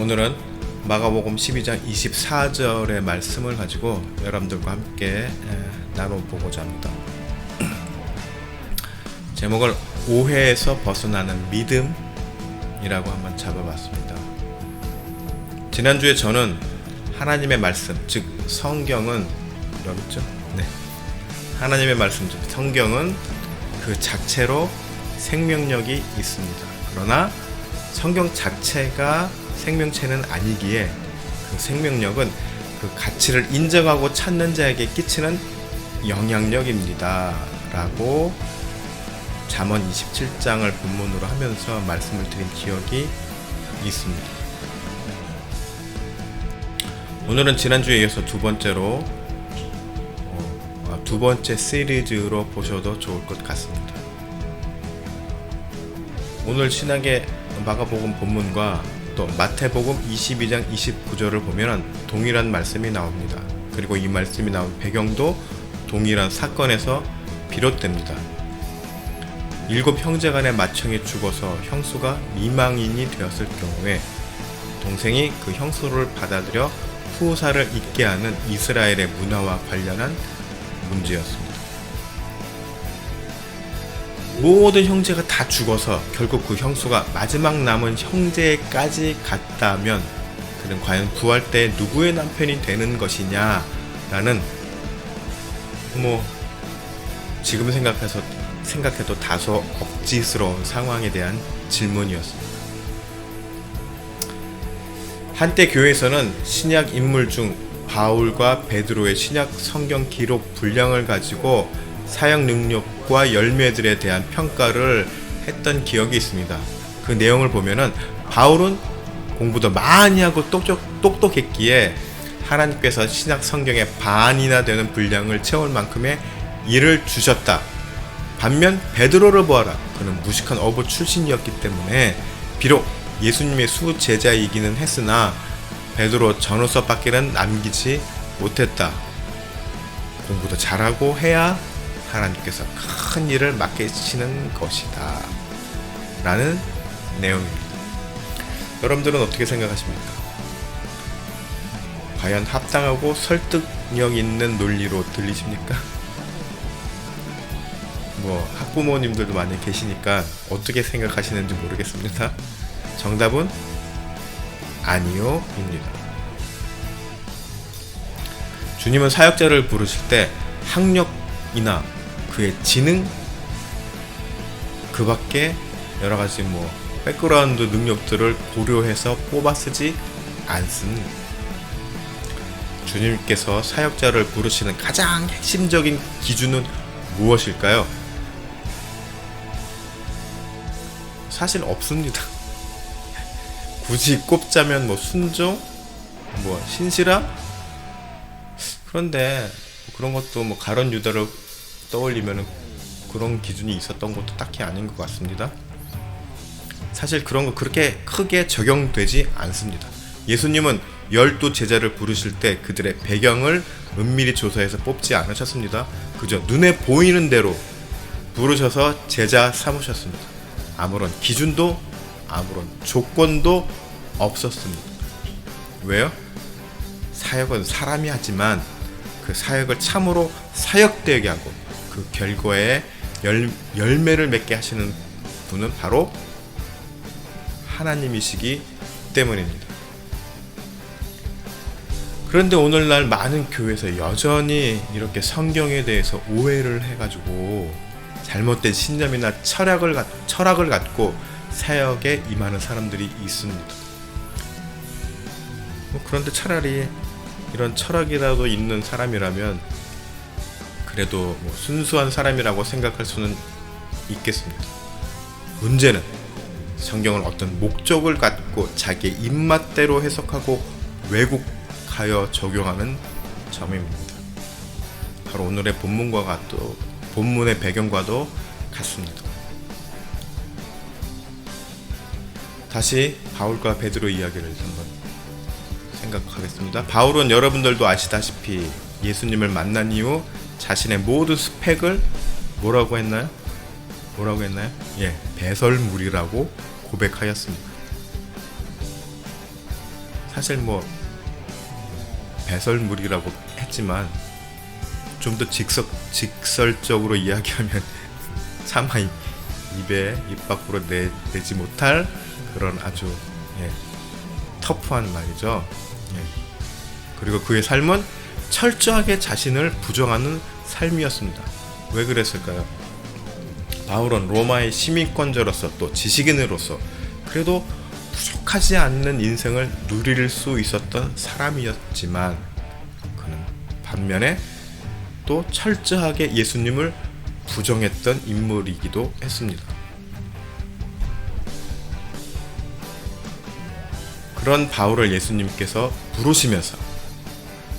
오늘은 마가복음 12장 24절의 말씀을 가지고 여러분들과 함께 나눠보고자 합니다. 제목을 오해에서 벗어나는 믿음이라고 한번 잡아봤습니다. 지난주에 저는 하나님의 말씀, 즉 성경은 여기 있죠? 네. 하나님의 말씀, 즉 성경은 그 자체로 생명력이 있습니다. 그러나 성경 자체가 생명체는 아니기에 그 생명력은 그 가치를 인정하고 찾는 자에게 끼치는 영향력입니다 라고 잠언 27장을 본문으로 하면서 말씀을 드린 기억이 있습니다. 오늘은 지난주에 이어서 두 번째 시리즈로 보셔도 좋을 것 같습니다. 오늘 신약의 마가복음 본문과 또 마태복음 22장 29절을 보면 동일한 말씀이 나옵니다. 그리고 이 말씀이 나온 배경도 동일한 사건에서 비롯됩니다. 7 형제간의 맏형이 죽어서 형수가 미망인이 되었을 경우에 동생이 그 형수를 받아들여 후사를 잇게 하는 이스라엘의 문화와 관련한 문제였습니다. 모든 형제가 다 죽어서 결국 그 형수가 마지막 남은 형제까지 갔다면 그는 과연 부활 때 누구의 남편이 되는 것이냐라는 지금 생각해도 다소 억지스러운 상황에 대한 질문이었습니다. 한때 교회에서는 신약 인물 중 바울과 베드로의 신약 성경 기록 분량을 가지고 사역 능력과 열매들에 대한 평가를 했던 기억이 있습니다. 그 내용을 보면은 바울은 공부도 많이 하고 똑똑했기에 하나님께서 신약 성경의 반이나 되는 분량을 채울 만큼의 일을 주셨다. 반면 베드로를 보아라. 그는 무식한 어부 출신이었기 때문에 비록 예수님의 수제자이기는 했으나 베드로 전후서밖에는 남기지 못했다. 공부도 잘하고 해야 하나님께서 큰 일을 맡기시는 것이다 라는 내용입니다. 여러분들은 어떻게 생각하십니까? 과연 합당하고 설득력 있는 논리로 들리십니까? 학부모님들도 많이 계시니까 어떻게 생각하시는지 모르겠습니다. 정답은 아니요 입니다. 주님은 사역자를 부르실 때 학력이나 그의 지능, 그 밖에 여러가지 백그라운드 능력들을 고려해서 뽑아 쓰지 않습니다. 주님께서 사역자를 부르시는 가장 핵심적인 기준은 무엇일까요? 사실 없습니다. 굳이 꼽자면 순종, 신실함? 그런데 그런 것도 가룟 유다를 떠올리면 그런 기준이 있었던 것도 딱히 아닌 것 같습니다. 사실 그런 거 그렇게 크게 적용되지 않습니다. 예수님은 12 제자를 부르실 때 그들의 배경을 은밀히 조사해서 뽑지 않으셨습니다. 그저 눈에 보이는 대로 부르셔서 제자 삼으셨습니다. 아무런 기준도 아무런 조건도 없었습니다. 왜요? 사역은 사람이 하지만 그 사역을 참으로 사역되게 하고 그 결과에 열매를 맺게 하시는 분은 바로 하나님이시기 때문입니다. 그런데 오늘날 많은 교회에서 여전히 이렇게 성경에 대해서 오해를 해가지고 잘못된 신념이나 철학을 갖고 사역에 임하는 사람들이 있습니다. 그런데 차라리 이런 철학이라도 있는 사람이라면 그래도 순수한 사람이라고 생각할 수는 있겠습니다. 문제는 성경을 어떤 목적을 갖고 자기의 입맛대로 해석하고 왜곡하여 적용하는 점입니다. 바로 오늘의 본문의 배경과도 같습니다. 다시 바울과 베드로 이야기를 한번 생각하겠습니다. 바울은 여러분들도 아시다시피 예수님을 만난 이후 자신의 모든 스펙을 뭐라고 했나요? 배설물이라고 고백하였습니다. 사실 뭐 배설물이라고 했지만 좀 더 직설적으로 이야기하면 차마 입 밖으로 내지 못할 그런 아주 터프한 말이죠. 그리고 그의 삶은 철저하게 자신을 부정하는 삶이었습니다. 왜 그랬을까요? 바울은 로마의 시민권자로서 또 지식인으로서 그래도 부족하지 않는 인생을 누릴 수 있었던 사람이었지만 그는 반면에 또 철저하게 예수님을 부정했던 인물이기도 했습니다. 그런 바울을 예수님께서 부르시면서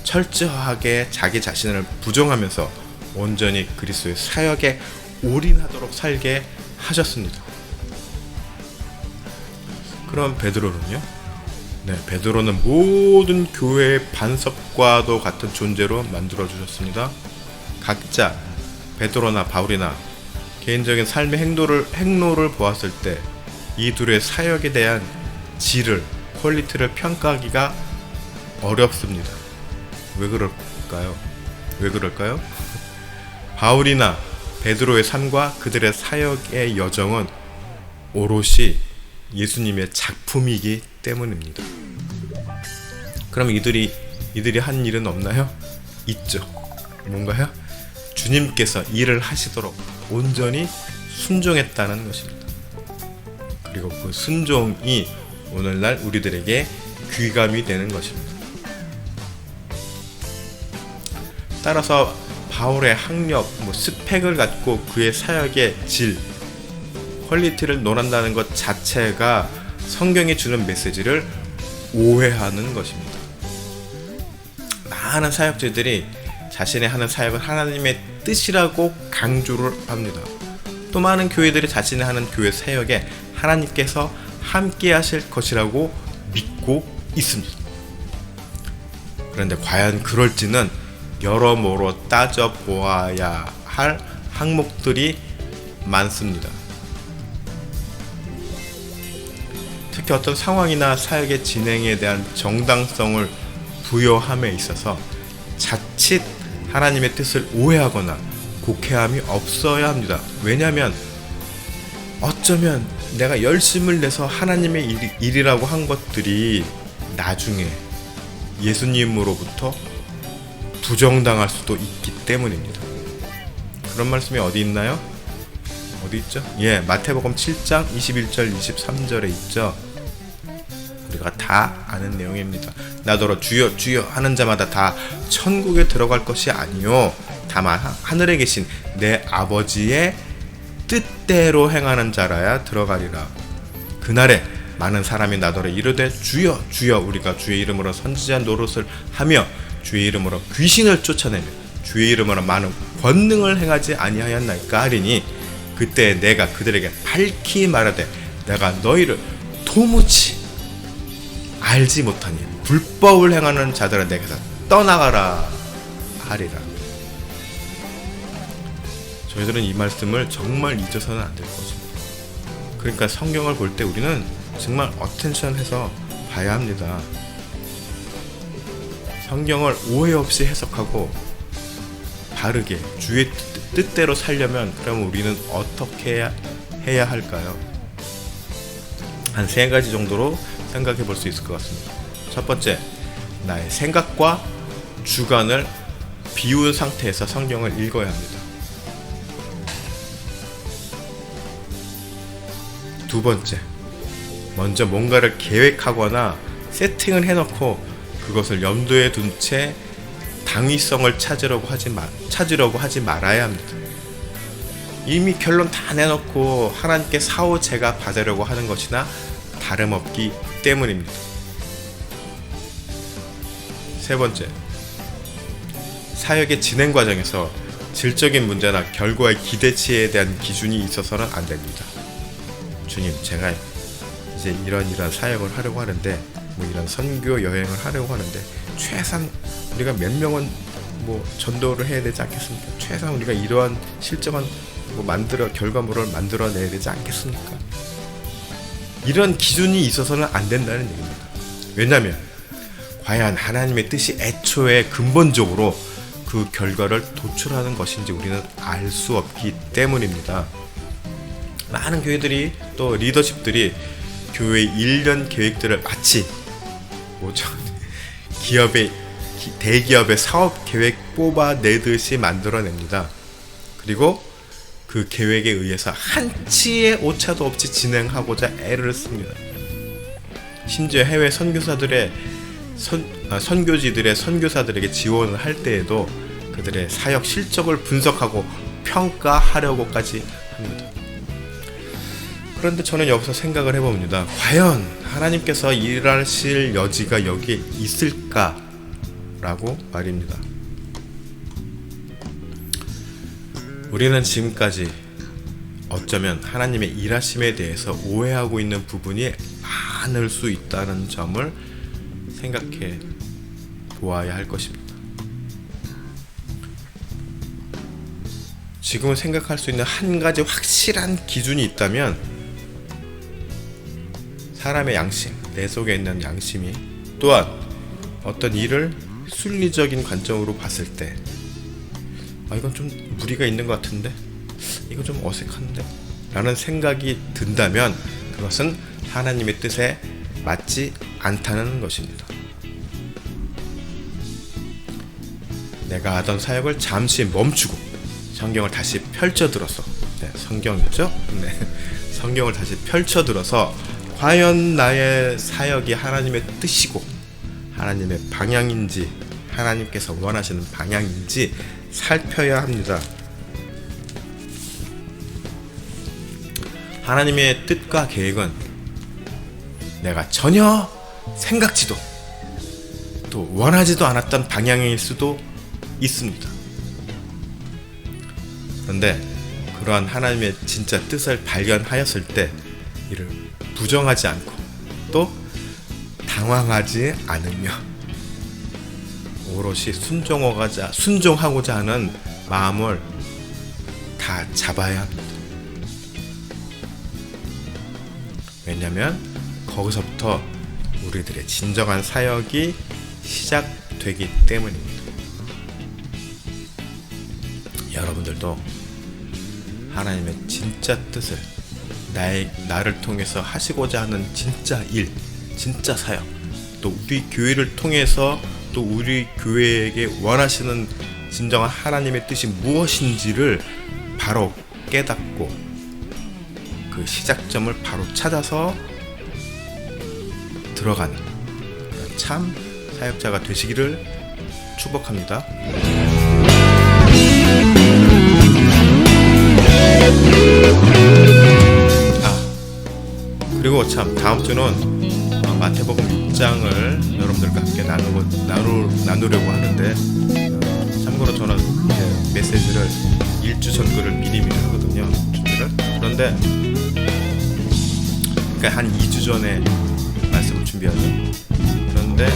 철저하게 자기 자신을 부정하면서 온전히 그리스도의 사역에 올인하도록 살게 하셨습니다. 그럼 베드로는요? 베드로는 모든 교회의 반석과도 같은 존재로 만들어 주셨습니다. 각자 베드로나 바울이나 개인적인 삶의 행로를 보았을 때 이 둘의 사역에 대한 질을, 퀄리티를 평가하기가 어렵습니다. 왜 그럴까요? 바울이나 베드로의 삶과 그들의 사역의 여정은 오롯이 예수님의 작품이기 때문입니다. 그럼 이들이 한 일은 없나요? 있죠. 뭔가요? 주님께서 일을 하시도록 온전히 순종했다는 것입니다. 그리고 그 순종이 오늘날 우리들에게 귀감이 되는 것입니다. 따라서 바울의 학력, 스펙을 갖고 그의 사역의 질, 퀄리티를 논한다는 것 자체가 성경이 주는 메시지를 오해하는 것입니다. 많은 사역자들이 자신의 하는 사역은 하나님의 뜻이라고 강조를 합니다. 또 많은 교회들이 자신의 하는 교회 사역에 하나님께서 함께 하실 것이라고 믿고 있습니다. 그런데 과연 그럴지는 여러모로 따져보아야 할 항목들이 많습니다. 특히 어떤 상황이나 사역의 진행에 대한 정당성을 부여함에 있어서 자칫 하나님의 뜻을 오해하거나 곡해함이 없어야 합니다. 왜냐하면 어쩌면 내가 열심을 내서 하나님의 일이라고 한 것들이 나중에 예수님으로부터 부정당할 수도 있기 때문입니다. 그런 말씀이 어디 있나요? 어디 있죠? 마태복음 7장 21절 23절에 있죠. 우리가 다 아는 내용입니다. 나더러 주여 주여 하는 자마다 다 천국에 들어갈 것이 아니요 다만 하늘에 계신 내 아버지의 뜻대로 행하는 자라야 들어가리라. 그날에 많은 사람이 나더러 이르되 주여 주여 우리가 주의 이름으로 선지자 노릇을 하며 주의 이름으로 귀신을 쫓아내며 주의 이름으로 많은 권능을 행하지 아니하였나이까 하리니 그때 내가 그들에게 밝히 말하되 내가 너희를 도무지 알지 못하니 불법을 행하는 자들아 내게서 떠나가라 하리라. 저희들은 이 말씀을 정말 잊어서는 안 될 것입니다. 그러니까 성경을 볼 때 우리는 정말 어텐션해서 봐야 합니다. 성경을 오해 없이 해석하고 바르게 주의 뜻대로 살려면 그럼 우리는 어떻게 해야 할까요? 한 3가지 정도로 생각해 볼 수 있을 것 같습니다. 첫 번째, 나의 생각과 주관을 비운 상태에서 성경을 읽어야 합니다. 두 번째, 먼저 뭔가를 계획하거나 세팅을 해놓고 그것을 염두에 둔 채 당위성을 찾으려고 하지 말아야 합니다. 이미 결론 다 내놓고 하나님께 사후 제가 받으려고 하는 것이나 다름없기 때문입니다. 세 번째, 사역의 진행 과정에서 질적인 문제나 결과의 기대치에 대한 기준이 있어서는 안 됩니다. 주님, 제가 이제 이런 사역을 하려고 하는데 이런 선교 여행을 하려고 하는데 최소한 우리가 몇 명은 전도를 해야 되지 않겠습니까? 최소한 우리가 이러한 실적은 결과물을 만들어내야 되지 않겠습니까? 이런 기준이 있어서는 안 된다는 얘기입니다. 왜냐하면 과연 하나님의 뜻이 애초에 근본적으로 그 결과를 도출하는 것인지 우리는 알 수 없기 때문입니다. 많은 교회들이 또 리더십들이 교회 1년 계획들을 마치 대기업의 사업 계획 뽑아내듯이 만들어냅니다. 그리고 그 계획에 의해서 한치의 오차도 없이 진행하고자 애를 씁니다. 심지어 해외 선교사들의 선교지들의 선교사들에게 지원을 할 때에도 그들의 사역 실적을 분석하고 평가하려고까지 합니다. 그런데 저는 여기서 생각을 해봅니다. 과연 하나님께서 일하실 여지가 여기에 있을까라고 말입니다. 우리는 지금까지 어쩌면 하나님의 일하심에 대해서 오해하고 있는 부분이 많을 수 있다는 점을 생각해 보아야 할 것입니다. 지금은 생각할 수 있는 한 가지 확실한 기준이 있다면 사람의 양심, 내 속에 있는 양심이 또한 어떤 일을 순리적인 관점으로 봤을 때 이건 좀 무리가 있는 것 같은데? 이거 좀 어색한데? 라는 생각이 든다면 그것은 하나님의 뜻에 맞지 않다는 것입니다. 내가 하던 사역을 잠시 멈추고 성경을 다시 펼쳐들어서 성경이죠? 성경을 다시 펼쳐들어서 과연 나의 사역이 하나님의 뜻이고 하나님의 방향인지 하나님께서 원하시는 방향인지 살펴야 합니다. 하나님의 뜻과 계획은 내가 전혀 생각지도 또 원하지도 않았던 방향일 수도 있습니다. 그런데 그러한 하나님의 진짜 뜻을 발견하였을 때 이를 부정하지 않고 또 당황하지 않으며 오롯이 순종하고자 하는 마음을 다 잡아야 합니다. 왜냐하면 거기서부터 우리들의 진정한 사역이 시작되기 때문입니다. 여러분들도 하나님의 진짜 뜻을 나를 통해서 하시고자 하는 진짜 일, 진짜 사역, 또 우리 교회를 통해서 또 우리 교회에게 원하시는 진정한 하나님의 뜻이 무엇인지를 바로 깨닫고 그 시작점을 바로 찾아서 들어가는 그런 참 사역자가 되시기를 축복합니다. 그리고 참 다음 주는 마태복음 6장을 여러분들과 함께 나누려고 하는데 참고로 저는 메시지를 일주 전글을 미리 하거든요. 준비를. 그런데 그러니까 한 2주 전에 말씀을 준비하죠. 그런데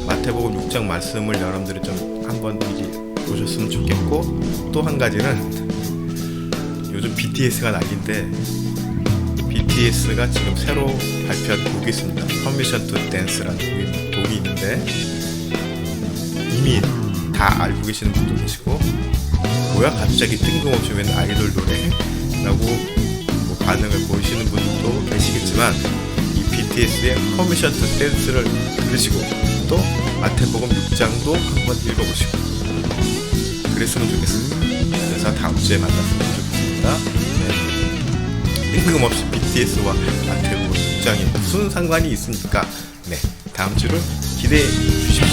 마태복음 6장 말씀을 여러분들이 좀 한번 미리 보셨으면 좋겠고 또 한 가지는 요즘 BTS가 난리인데 BTS가 지금 새로 발표한 곡이 있습니다. Permission to Dance라는 곡이 있는데 이미 다 알고 계시는 분도 계시고 뭐야 갑자기 뜬금없이 웬 아이돌 노래라고 반응을 보이시는 분도 계시겠지만 이 BTS의 Permission to Dance를 들으시고 또 마태복음 6장도 한번 읽어보시고 그랬으면 좋겠습니다. 그래서 다음 주에 만났으면 좋겠습니다. 뜬금없이 BTS와 마태복음 6장이 무슨 상관이 있습니까? 다음 주를 기대해 주십시오.